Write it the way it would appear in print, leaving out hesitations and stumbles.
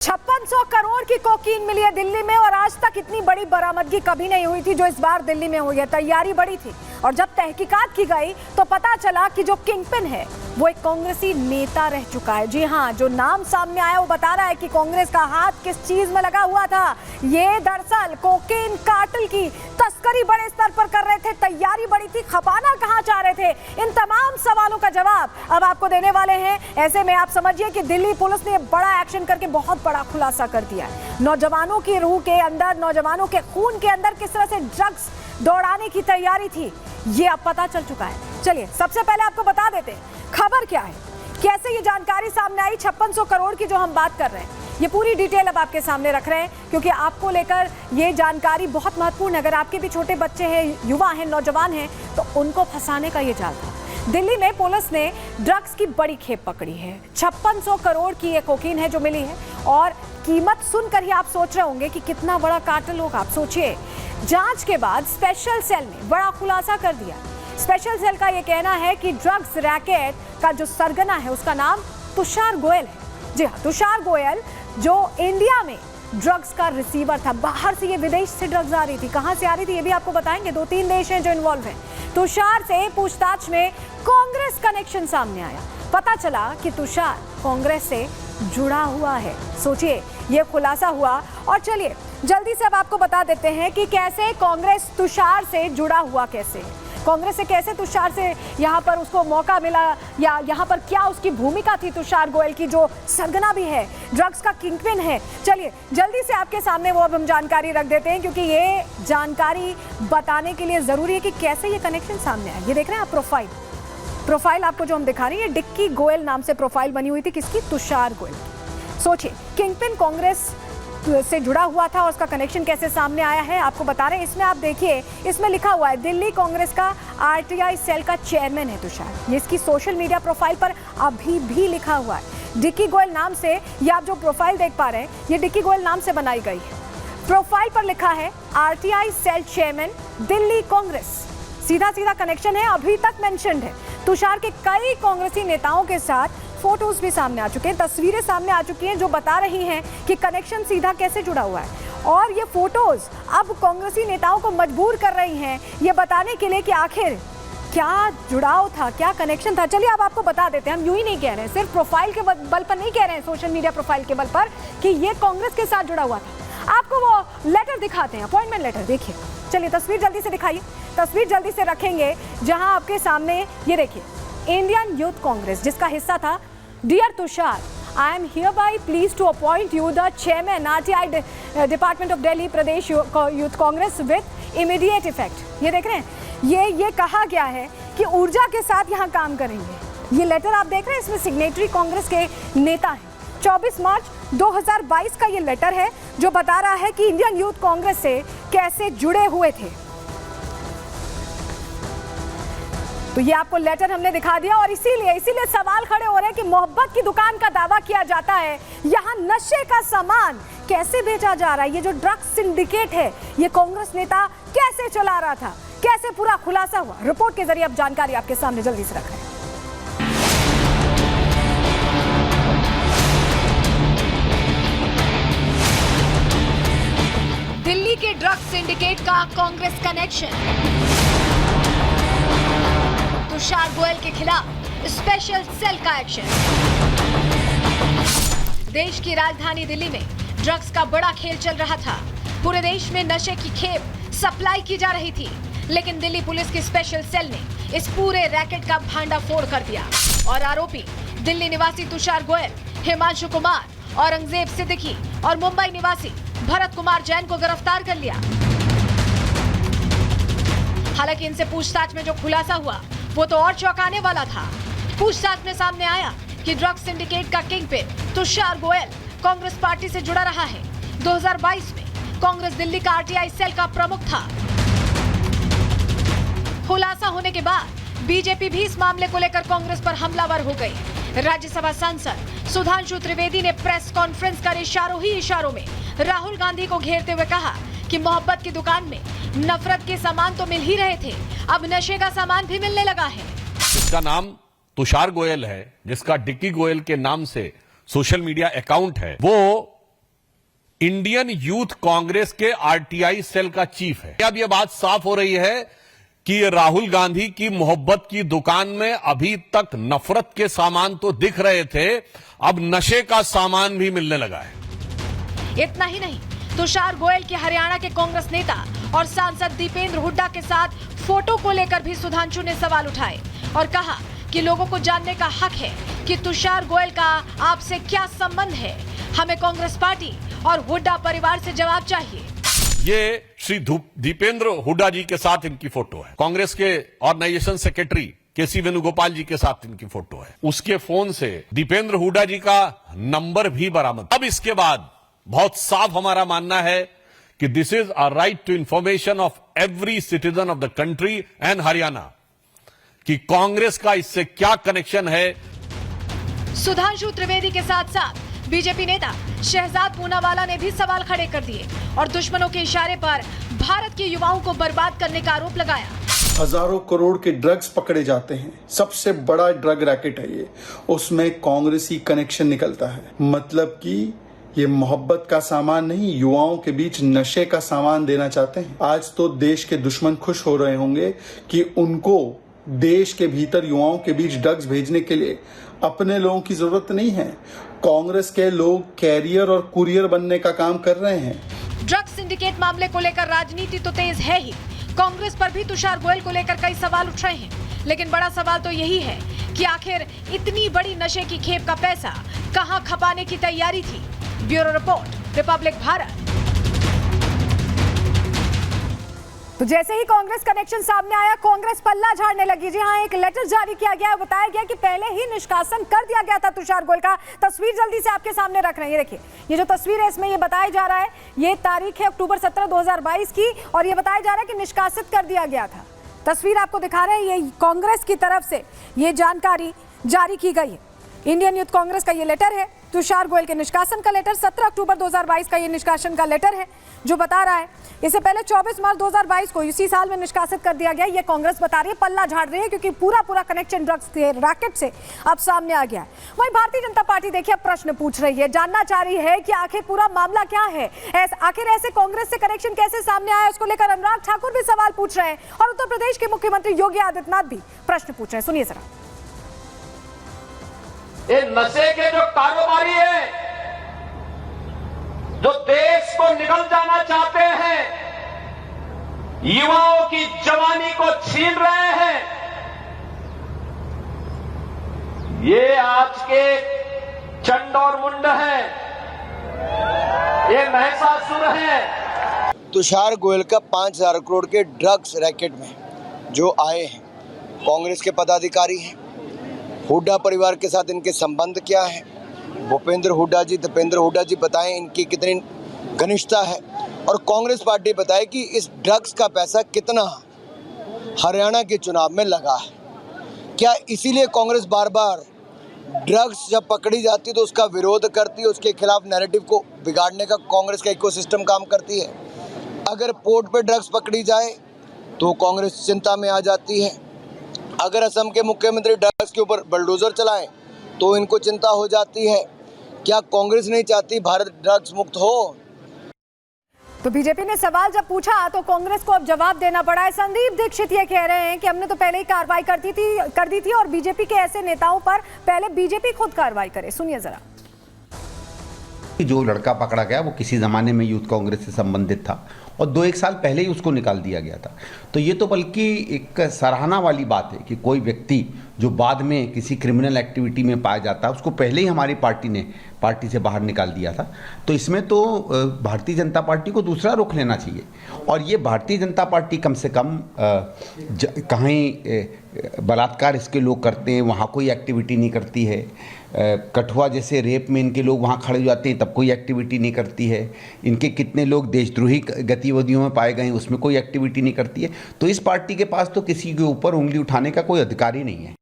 5600 करोड़ की कोकीन मिली है दिल्ली में और आज तक इतनी बड़ी बरामदगी कभी नहीं हुई थी जो इस बार दिल्ली में हुई है। तैयारी बड़ी थी और जब तहकीकात की गई तो पता चला कि जो किंगपिन है वो एक कांग्रेसी नेता रह चुका है। जी हाँ, जो नाम सामने आया वो बता रहा है कि कांग्रेस का हाथ किस चीज में लगा हुआ था। ये दरअसल कोकीन कार्टेल की तस्करी बड़े स्तर पर कर रहे थे, तैयारी बड़ी थी, खपाना कहाँ चाह रहे थे। इन तमाम सवालों का जवाब अब आपको देने वाले हैं। ऐसे में आप समझिए कि दिल्ली पुलिस ने बड़ा एक्शन करके बहुत बड़ा खुलासा कर दिया है। नौजवानों की रूह के अंदर, नौजवानों के खून के अंदर किस तरह से ड्रग्स दौड़ाने की तैयारी थी, ये अब पता चल चुका है। चलिए सबसे पहले आपको बता देते हैं खबर क्या है, कैसे ये जानकारी सामने आई। 5600 करोड़ की जो हम बात कर रहे हैं, ये पूरी डिटेल अब आपके सामने रख रहे हैं क्योंकि आपको लेकर ये जानकारी बहुत महत्वपूर्ण है। अगर आपके भी छोटे बच्चे हैं, युवा हैं, नौजवान हैं, तो उनको फंसाने का ये जाल था। दिल्ली में पुलिस ने ड्रग्स की बड़ी खेप पकड़ी है। 5600 करोड़ की ये कोकीन है जो मिली है और कीमत सुनकर ही आप सोच रहे होंगे कि कितना बड़ा कार्टेल होगा। आप सोचिए, जांच के बाद स्पेशल सेल ने बड़ा खुलासा कर दिया। स्पेशल सेल का ये कहना है कि ड्रग्स रैकेट का जो सरगना है उसका नाम तुषार गोयल है। जी हाँ, तुषार गोयल जो इंडिया में ड्रग्स का रिसीवर था। बाहर से ये विदेश से ड्रग्स आ रही थी, कहां से आ रही थी ये भी आपको बताएंगे। 2-3 देश हैं जो इन्वॉल्व हैं। तुषार से पूछताछ में कांग्रेस कनेक्शन सामने आया। पता चला कि तुषार कांग्रेस से जुड़ा हुआ है। सोचिए, ये खुलासा हुआ। और चलिए जल्दी से अब आपको बता देते हैं कि कैसे कांग्रेस तुषार से जुड़ा हुआ, कैसे कांग्रेस से कैसे तुषार से यहाँ पर उसको मौका मिला, या यहाँ पर क्या उसकी भूमिका थी तुषार गोयल की, जो सरगना भी है, ड्रग्स का किंगपिन है। चलिए जल्दी से आपके सामने वो अब हम जानकारी रख देते हैं क्योंकि ये जानकारी बताने के लिए जरूरी है कि कैसे ये कनेक्शन सामने आया। ये देख रहे हैं आप प्रोफाइल आपको जो हम दिखा रहे हैं, ये डिक्की गोयल नाम से प्रोफाइल बनी हुई थी। किसकी? तुषार गोयल की। सोचिए, किंगपिन कांग्रेस से जुड़ा हुआ था और उसका कनेक्शन कैसे सामने आया है आपको बता रहे हैं। इसमें आप देखिए, इसमें लिखा हुआ है दिल्ली कांग्रेस का आरटीआई सेल का चेयरमैन है तुषार। ये इसकी सोशल मीडिया प्रोफाइल पर अभी भी लिखा हुआ है डिक्की गोयल नाम से। ये आप जो प्रोफाइल देख पा रहे हैं, ये डिक्की गोयल नाम से बनाई गई है। प्रोफाइल पर लिखा है RTI cell chairman Delhi Congress. सीधा सीधा कनेक्शन है, अभी तक मेंशन्ड है। तुषार के कई कांग्रेसी नेताओं के साथ फोटोज भी सामने आ चुके हैं, तस्वीरें सामने आ चुकी हैं जो बता रही हैं कि कनेक्शन सीधा कैसे जुड़ा हुआ है। और ये फोटोज अब कांग्रेसी नेताओं को मजबूर कर रही हैं ये बताने के लिए कि आखिर क्या जुड़ाव था, क्या कनेक्शन था। चलिए अब आपको बता देते हैं, हम यूं ही नहीं कह रहे हैं, सिर्फ प्रोफाइल के बल पर नहीं कह रहे हैं, सोशल मीडिया प्रोफाइल के बल पर कि ये कांग्रेस के साथ जुड़ा हुआ था। आपको वो लेटर दिखाते हैं, अपॉइंटमेंट लेटर। देखिए, चलिए तस्वीर जल्दी से दिखाइए, तस्वीर जल्दी से रखेंगे जहां आपके सामने ये देखिए, इंडियन यूथ कांग्रेस जिसका हिस्सा था। Dear Tushar, I am hereby pleased to appoint you the chairman RTI Department of Delhi Pradesh Youth Congress with immediate effect। ये देख रहे हैं, ये कहा गया है कि ऊर्जा के साथ यहाँ काम करेंगे। ये लेटर आप देख रहे हैं, इसमें सिग्नेटरी कांग्रेस के नेता हैं। 24 मार्च 2022 का ये लेटर है जो बता रहा है कि इंडियन यूथ कांग्रेस से कैसे जुड़े हुए थे। तो ये आपको लेटर हमने दिखा दिया और इसीलिए सवाल खड़े हो रहे हैं कि मोहब्बत की दुकान का दावा किया जाता है, यहाँ नशे का सामान कैसे बेचा जा रहा है। ये जो ड्रग्स सिंडिकेट है, ये कांग्रेस नेता कैसे चला रहा था, कैसे पूरा खुलासा हुआ। रिपोर्ट के जरिए अब जानकारी आपके सामने जल्दी से रख रहे हैं। दिल्ली के ड्रग्स सिंडिकेट का कांग्रेस कनेक्शन। तुषार गोयल के खिलाफ स्पेशल सेल का एक्शन। देश की राजधानी दिल्ली में ड्रग्स का बड़ा खेल चल रहा था। पूरे देश में नशे की खेप सप्लाई की जा रही थी, लेकिन दिल्ली पुलिस की स्पेशल सेल ने इस पूरे रैकेट का भांडाफोड़ कर दिया और आरोपी दिल्ली निवासी तुषार गोयल, हिमांशु कुमार, औरंगजेब सिद्दीकी और मुंबई निवासी भरत कुमार जैन को गिरफ्तार कर लिया। हालांकि इनसे पूछताछ में जो खुलासा हुआ वो तो और चौंकाने वाला था। पूछताछ में सामने आया कि ड्रग्स सिंडिकेट का किंगपिन तुषार गोयल कांग्रेस पार्टी से जुड़ा रहा है। 2022 में कांग्रेस दिल्ली का आरटीआई सेल का प्रमुख था। खुलासा होने के बाद बीजेपी भी इस मामले को लेकर कांग्रेस पर हमलावर हो गई। राज्यसभा सांसद सुधांशु त्रिवेदी ने प्रेस कॉन्फ्रेंस कर इशारों में राहुल गांधी को घेरते हुए कहा कि मोहब्बत की दुकान में नफरत के सामान तो मिल ही रहे थे, अब नशे का सामान भी मिलने लगा है। इसका नाम तुषार गोयल है, जिसका डिक्की गोयल के नाम से सोशल मीडिया अकाउंट है, वो इंडियन यूथ कांग्रेस के आरटीआई सेल का चीफ है। अब यह बात साफ हो रही है कि ये राहुल गांधी की मोहब्बत की दुकान में अभी तक नफरत के सामान तो दिख रहे थे, अब नशे का सामान भी मिलने लगा है। इतना ही नहीं, तुषार गोयल के हरियाणा के कांग्रेस नेता और सांसद दीपेंद्र हुड्डा के साथ फोटो को लेकर भी सुधांशु ने सवाल उठाए और कहा कि लोगों को जानने का हक है कि तुषार गोयल का आपसे क्या संबंध है। हमें कांग्रेस पार्टी और हुड्डा परिवार से जवाब चाहिए। ये श्री दीपेंद्र हुड्डा जी के साथ इनकी फोटो है। कांग्रेस के ऑर्गेनाइजेशन सेक्रेटरी केसी वेणुगोपाल जी के साथ इनकी फोटो है। उसके फोन से दीपेंद्र हुड्डा जी का नंबर भी बरामद। अब इसके बाद बहुत साफ हमारा मानना है कि this is a right to information of every citizen of the country and Haryana कि कांग्रेस का इससे क्या कनेक्शन है। सुधांशु त्रिवेदी के साथ साथ बीजेपी नेता शहजाद पूनावाला ने भी सवाल खड़े कर दिए और दुश्मनों के इशारे पर भारत के युवाओं को बर्बाद करने का आरोप लगाया। हजारों करोड़ के ड्रग्स पकड़े जाते हैं, सबसे बड़ा ड्रग रैकेट है ये, उसमें कांग्रेसी कनेक्शन निकलता है। मतलब कि ये मोहब्बत का सामान नहीं, युवाओं के बीच नशे का सामान देना चाहते हैं। आज तो देश के दुश्मन खुश हो रहे होंगे कि उनको देश के भीतर युवाओं के बीच ड्रग्स भेजने के लिए अपने लोगों की जरूरत नहीं है। कांग्रेस के लोग कैरियर और कुरियर बनने का काम कर रहे हैं। ड्रग्स सिंडिकेट मामले को लेकर राजनीति तो तेज है ही, कांग्रेस पर भी तुषार गोयल को लेकर कई सवाल उठ रहे हैं। लेकिन बड़ा सवाल तो यही है कि आखिर इतनी बड़ी नशे की खेप का पैसा कहां खपाने की तैयारी थी। Bureau report, Republic Bharat. तो जैसे ही कांग्रेस कनेक्शन सामने आया, कांग्रेस पल्ला झाड़ने लगी। जी हाँ, एक लेटर जारी किया गया, बताया गया कि पहले ही निष्कासन कर दिया गया था तुषार गोयल का। तस्वीर जल्दी से आपके सामने रख रहे हैं। ये देखिए, ये जो तस्वीर है इसमें ये बताया जा रहा है, ये तारीख है अक्टूबर 17, 2022 की, और ये बताया जा रहा है कि निष्कासित कर दिया गया था। तस्वीर आपको दिखा रहे हैं, ये कांग्रेस की तरफ से ये जानकारी जारी की गई है। इंडियन यूथ कांग्रेस का ये लेटर है, तुषार गोयल के निष्कासन का लेटर। 17 अक्टूबर 2022 का ये निष्कासन का लेटर है जो बता रहा है, इससे पहले 24 मार्च 2022 को इसी साल में निष्कासित कर दिया गया। ये कांग्रेस बता रही है, पल्ला झाड़ रही है, क्योंकि पूरा कनेक्शन ड्रग्स के रैकेट से अब सामने आ गया है। वहीं भारतीय जनता पार्टी देखिए अब प्रश्न पूछ रही है, जानना चाह रही है कि आखिर पूरा मामला क्या है, आखिर ऐसे कांग्रेस से कनेक्शन कैसे सामने आया। उसको लेकर अनुराग ठाकुर भी सवाल पूछ रहे हैं और उत्तर प्रदेश के मुख्यमंत्री योगी आदित्यनाथ भी प्रश्न पूछ रहे हैं। सुनिए जरा। ये नशे के जो कारोबारी है, जो देश को निगल जाना चाहते हैं, युवाओं की जवानी को छीन रहे हैं, ये आज के चंड और मुंड हैं, ये महिषासुर हैं। तुषार गोयल का 5,000 करोड़ के ड्रग्स रैकेट में जो आए हैं, कांग्रेस के पदाधिकारी हैं। हुड्डा परिवार के साथ इनके संबंध क्या है, भूपेंद्र हुड्डा जी, दीपेंद्र हुड्डा जी बताएं इनकी कितनी घनिष्ठता है, और कांग्रेस पार्टी बताए कि इस ड्रग्स का पैसा कितना हरियाणा के चुनाव में लगा है। क्या इसीलिए कांग्रेस बार बार ड्रग्स जब पकड़ी जाती है तो उसका विरोध करती है, उसके खिलाफ नैरेटिव को बिगाड़ने का कांग्रेस का इकोसिस्टम काम करती है। अगर पोर्ट पे ड्रग्स पकड़ी जाए तो कांग्रेस चिंता में आ जाती है। अगर असम के मुख्यमंत्री ड्रग्स के ऊपर बलडोजर चलाएं तो इनको चिंता हो जाती है। क्या कांग्रेस नहीं चाहती भारत ड्रग्स मुक्त हो? तो बीजेपी ने सवाल जब पूछा तो कांग्रेस को अब जवाब देना पड़ा है। संदीप दीक्षित ये कह रहे हैं कि हमने तो पहले ही कार्रवाई कर दी थी और बीजेपी के ऐसे नेताओं पर पहले बीजेपी खुद कार्रवाई करे। सुनिए जरा। जो लड़का पकड़ा गया वो किसी ज़माने में यूथ कांग्रेस से संबंधित था और 2-1 साल पहले ही उसको निकाल दिया गया था। तो ये तो बल्कि एक सराहना वाली बात है कि कोई व्यक्ति जो बाद में किसी क्रिमिनल एक्टिविटी में पाया जाता है उसको पहले ही हमारी पार्टी ने पार्टी से बाहर निकाल दिया था। तो इसमें तो भारतीय जनता पार्टी को दूसरा रुख लेना चाहिए। और ये भारतीय जनता पार्टी कम से कम कहीं बलात्कार इसके लोग करते हैं वहाँ कोई एक्टिविटी नहीं करती है, कठुआ जैसे रेप में इनके लोग वहाँ खड़े हो जाते हैं तब कोई एक्टिविटी नहीं करती है, इनके कितने लोग देशद्रोही गतिविधियों में पाए गए हैं उसमें कोई एक्टिविटी नहीं करती है। तो इस पार्टी के पास तो किसी के ऊपर उंगली उठाने का कोई अधिकार ही नहीं है।